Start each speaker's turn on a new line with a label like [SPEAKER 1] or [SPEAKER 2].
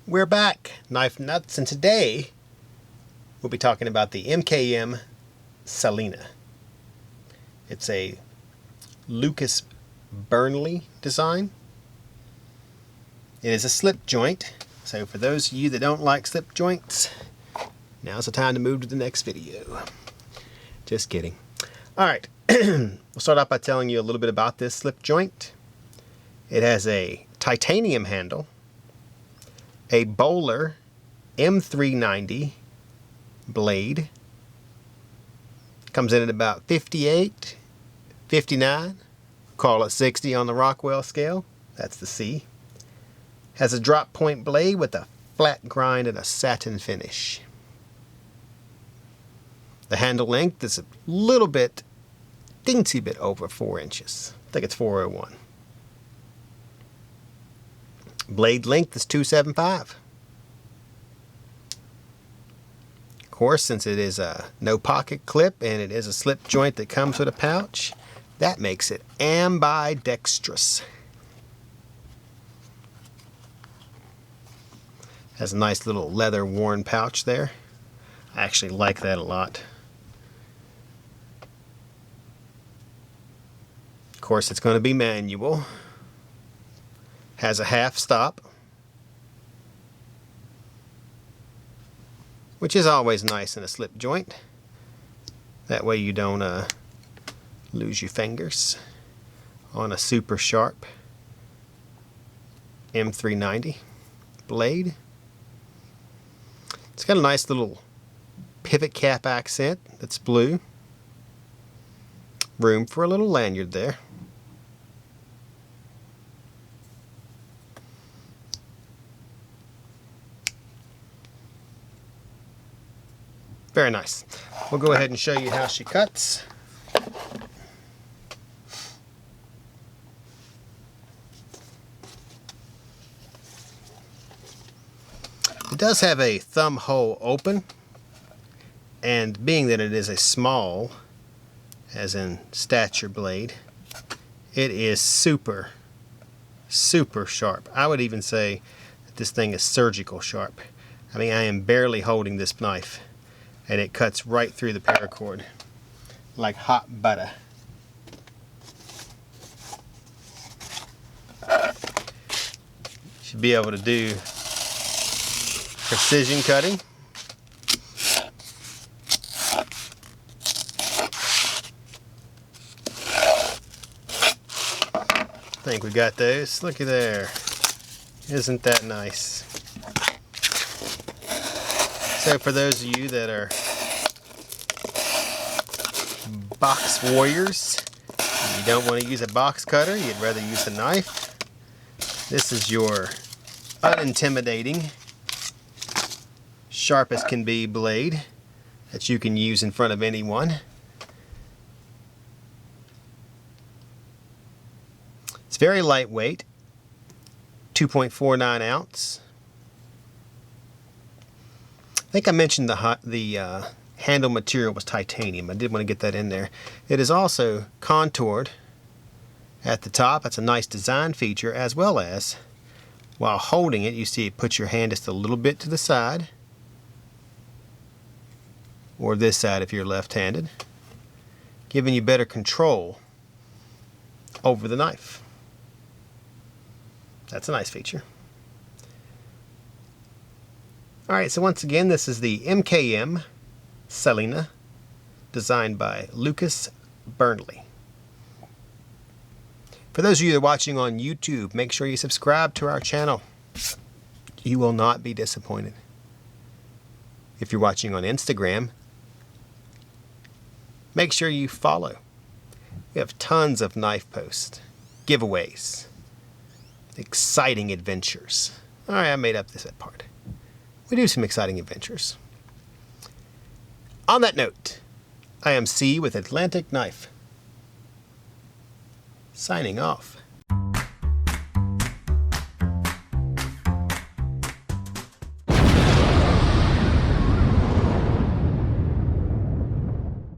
[SPEAKER 1] We're back, Knife Nuts, and today we'll be talking about the MKM Cellina. It's a Lucas Burnley design. It is a slip joint, so for those of you that don't like slip joints, now's the time to move to the next video. Just kidding. Alright, we'll start off by telling you a little bit about this slip joint. It has a titanium handle, a Bowler M390 blade. Comes in at about 58, 59, call it 60 on the Rockwell scale. That's the C. Has a drop point blade with a flat grind and a satin finish. The handle length is a little bit, teensy bit over 4 inches. I think it's 401. Blade length is 275. Of course, since it is a no pocket clip and it is a slip joint that comes with a pouch, that makes it ambidextrous. Has a nice little leather worn pouch there. I actually like that a lot. Of course, it's going to be manual. Has a half stop, which is always nice in a slip joint. That way you don't lose your fingers on a super sharp M390 blade. It's got a nice little pivot cap accent that's blue. Room for a little lanyard there. Very nice. We'll go ahead and show you how she cuts. It does have a thumb hole open, and being that it is a small, as in stature blade, it is super sharp. I would even say that this thing is surgical sharp. I mean, I am barely holding this knife, and it cuts right through the paracord like hot butter. Should be able to do precision cutting. I think we got those. Looky there. Isn't that nice? So for those of you that are box warriors, and you don't want to use a box cutter, you'd rather use a knife, this is your unintimidating, sharp as can be blade that you can use in front of anyone. It's very lightweight, 2.49 ounce. I think I mentioned the handle material was titanium. I did want to get that in there. It is also contoured at the top. That's a nice design feature, as well as while holding it, you see it puts your hand just a little bit to the side, or this side if you're left-handed, giving you better control over the knife. That's a nice feature. Alright, so once again, this is the MKM Cellina, designed by Lucas Burnley. For those of you that are watching on YouTube, make sure you subscribe to our channel. You will not be disappointed. If you're watching on Instagram, make sure you follow. We have tons of knife posts, giveaways, exciting adventures. Alright, I made up this part. We do some exciting adventures. On that note, I am C with Atlantic Knife, signing off.